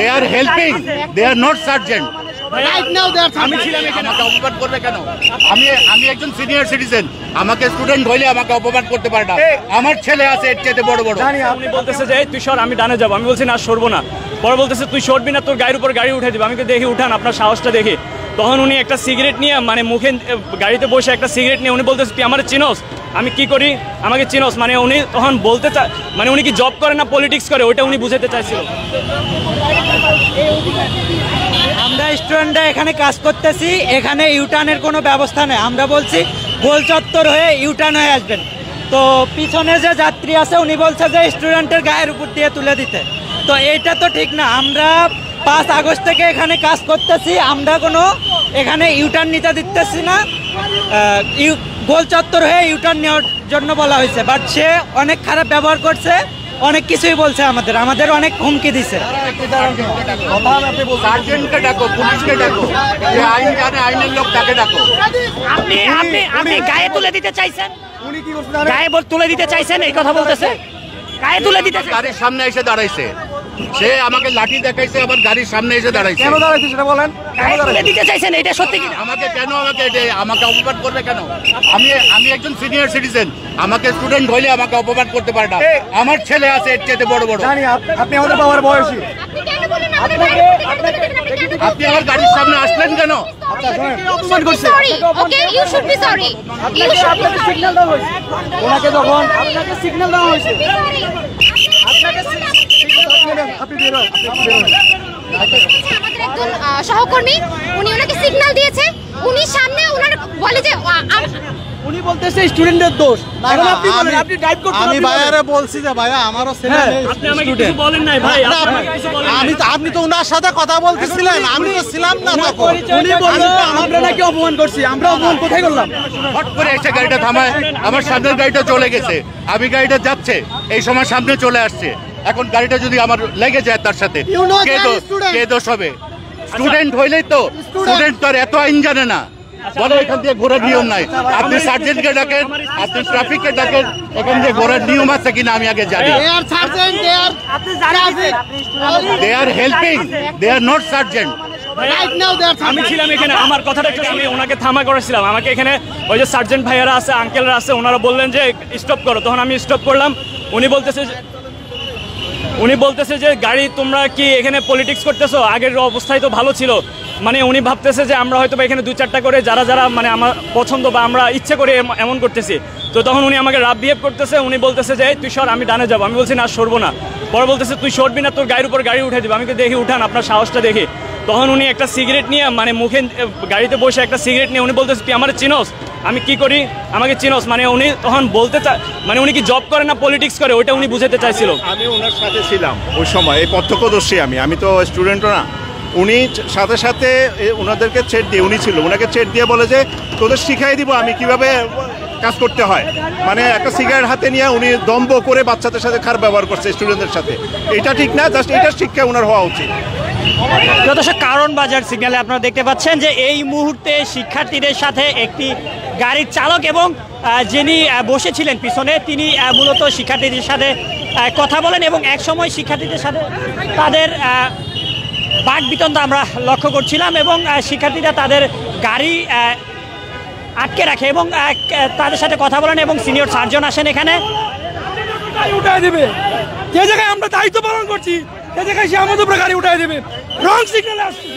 They are helping. They are not sergeant. আমি ছিলাম এখানে, আমাকে অপমান করবে কেন? আমি একজন সিনিয়র সিটিজেন, আমাকে স্টুডেন্ট হইলে আমাকে অপমান করতে পারে না। আমার ছেলে আছে এর চেয়ে বড় বড়। উনি বলতেছে যে তুই সর, আমি ডানে যাবো। আমি বলছি না, সরবো না। পরে বলতেছে তুই সরবি না, তোর গাড়ির উপর গাড়ি উঠে দিবি। আমি দেখি উঠান, আপনার সাহসটা দেখি। তখন উনি একটা সিগারেট নিয়ে, মানে মুখে গাড়িতে বসে একটা সিগারেট নিয়ে উনি বলতেছে তুই আমার চিনোস? আমি কি করি? আমাকে চিনোস? মানে উনি তখন বলতে মানে উনি কি জব করে না পলিটিক্স করে, ওইটা উনি বুঝাতে চাইছিল। আমরা স্টুডেন্টরা এখানে কাজ করতেছি, এখানে ইউটার্নের কোনো ব্যবস্থা নেই। আমরা বলছি গোল চত্বর হয়ে ইউটার্ন হয়ে আসবেন। তো পিছনে যে যাত্রী আছে উনি বলছে যে স্টুডেন্টের গায়ের উপর দিয়ে তুলে দিতে। তো এইটা তো ঠিক না। আমরা 5 আগস্ট থেকে এখানে কাজ করতেছি, আমরা কোনো এখানে ইউটার্ন নিতে দিতেছি না। গোল চত্বর হয়ে ইউটার্ন নেওয়ার জন্য বলা হয়েছে, বাট সে অনেক খারাপ ব্যবহার করছে, অনেক কিছুই বলছে, আমাদের অনেক হুমকি দিছে। সার্জেন্টকে ডাকো, পুলিশকে ডাকো, যে আইন জানে আইনের লোক তাকে ডাকো। আপনি গায়ে তুলে দিতে চাইছেন? গায়ে তুলে দিতে চাইছেন এই কথা বলতেছে? গায়ে তুলে দিতে গাড়ির সামনে এসে দাঁড়াইছে, সে আমাকে লাঠি দেখাইছে, আমার গাড়ির সামনে এসে দাঁড়াইছে। কেন দাঁড়াইছে সেটা বলেন। গায়ে তুলে দিতে চাইছেন, এটা সত্যি কি? আমাকে অপমান করবে কেন? আমি একজন সিনিয়র সিটিজেন, আমাকে স্টুডেন্ট হইলে আমাকে অপমান করতে পারে না। আমার ছেলে আছে এর চেয়ে বড় বড়। আপনি আমাদের বাবার বয়সী, আপনি আমার গাড়ির সামনে আসলেন কেন? অপমান করছে। ওনাকে যখন আপনাকে সিগন্যাল দেওয়া হয়েছে, আমাদের একজন সহকর্মী, উনি ওনাকে সিগন্যাল দিয়েছে, উনি সামনে ওনার বলে যে উনি বলতেছে স্টুডেন্টের দোষ। এখন আপনি বলেন, আপনি ড্রাইভ করতে। আমি ভাইয়ারে বলছি যে ভাইয়া আমারও ছেলে নেই, আপনি আমাকে কিছু বলেন নাই ভাই, আপনি তো ওনার সাথে কথা বলতেছিলেন, আমি তো ছিলাম না তখন। উনি বললেন আমরা নাকি অপমান করছি। আমরা অপমান কোথায় করলাম? হট করে এসে গাড়িটা থামায়, আমার সামনের গাড়িটা চলে গেছে, আমি গাড়িটা যাচ্ছে, এই সময় সামনে চলে আসছে। এখন গাড়িটা যদি আমার লেগে যায় তার সাথে কে দোষ হবে? স্টুডেন্ট হইলেই তো, স্টুডেন্ট তো আর এত আইন জানে না। বলে এখান দিয়ে ঘোরার নিয়ম নাই। আপনি সার্জেন্টকে ডাকেন, আপনি ট্রাফিককে ডাকেন, এখান দিয়ে ঘোরার নিয়ম আছে কিনা আমি আগে জানি। They are helping, they are not sergeant. আমি ছিলাম এখানে, আমার কথাটা একটু শুনি। ওনাকে থামা করেছিলাম, আমাকে এখানে ওই যে সার্জেন্ট ভাইয়ারা আছে, আঙ্কেলরা আছে, ওনারা বললেন যে স্টপ করো। তখন আমি স্টপ করলাম। উনি বলতেছে যে গাড়ি তোমরা কি এখানে পলিটিক্স করতেছো? আগের অবস্থায় তো ভালো ছিল। মানে উনি ভাবতেছে যে আমরা হয়তো এখানে 2-4টা করে যারা মানে আমার পছন্দ বা আমরা ইচ্ছে করে এমন করতেছি। তো তখন উনি আমাকে রাফ বিহেভ করতেছে। উনি বলতেছে যে তুই সর, আমি ডানে যাবো। আমি বলছি না, সরবো না। পরে বলতেছে তুই সরবি না, তোর গাড়ির উপর গাড়ি উঠে দিবি। আমি দেখি উঠান, আপনার সাহসটা দেখি। তখন উনি একটা সিগারেট নিয়ে, মানে মুখে গাড়িতে বসে একটা সিগারেট নিয়ে উনি বলতেছে তুই আমার চিনোস? আমি কি করি? আমাকে চিনোস? মানে উনি তখন মানে উনি কি জব করে না পলিটিক্স করে, ওইটা উনি বুঝাতে চাইছিল। আমি ওনার সাথে ছিলাম ওই সময়, এই প্রত্যক্ষদর্শী আমি তো স্টুডেন্টও না। উনি সাথে সাথে ওনাদেরকে চেট দিয়ে, উনি ছিল, ওনাকে চেট দিয়ে বলে যে তোদের শিখাই দিব আমি কিভাবে কাজ করতে হয়। মানে একটা সিগারেট হাতে নিয়ে উনি দম্ভ করে বাচ্চাদের সাথে খারাপ ব্যবহার করছে, স্টুডেন্টদের সাথে। এটা ঠিক না, জাস্ট এটার শিক্ষা ওনার হওয়া উচিত। যথেষ্ট কারণ বাজার সিগন্যালে আপনারা দেখতে পাচ্ছেন যে এই মুহূর্তে শিক্ষার্থীদের সাথে একটি গাড়ির চালক এবং যিনি বসেছিলেন পিছনে, তিনি মূলত শিক্ষার্থীদের সাথে কথা বলেন এবং একসময় শিক্ষার্থীদের সাথে তাদের বাকবিতণ্ডা আমরা লক্ষ্য করছিলাম এবং শিক্ষার্থীরা তাদের গাড়ি আটকে রাখে এবং তাদের সাথে কথা বলেন এবং সিনিয়র সার্জন আসেন এখানে। উঠায় দেবে যে জায়গায় আমরা দায়িত্ব পালন করছি, সে জায়গায় সে আমাদের উপরে গাড়ি উঠায় দেবে। রং সিগন্যাল আসছে।